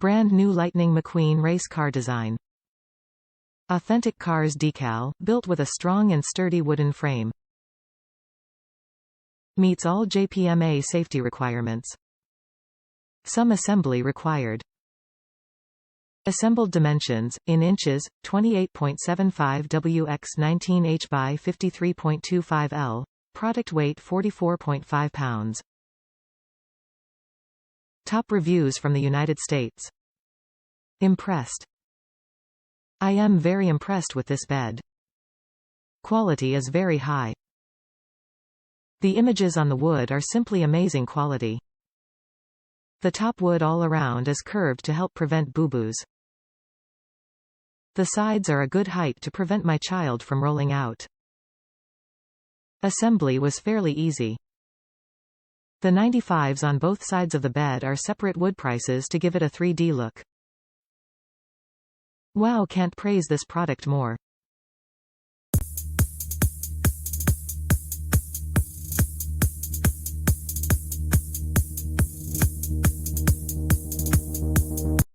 Brand new Lightning McQueen race car design. Authentic cars decal, built with a strong and sturdy wooden frame. Meets all JPMA safety requirements. Some assembly required. Assembled dimensions, in inches, 28.75 W x 19 H by 53.25 L. Product weight 44.5 pounds. Top reviews from the United States. Impressed. I am very impressed with this bed. Quality is very high. The images on the wood are simply amazing quality. The top wood all around is curved to help prevent booboos. The sides are a good height to prevent my child from rolling out. Assembly was fairly easy. The 95s on both sides of the bed are separate wood prices to give it a 3D look. Wow, can't praise this product more.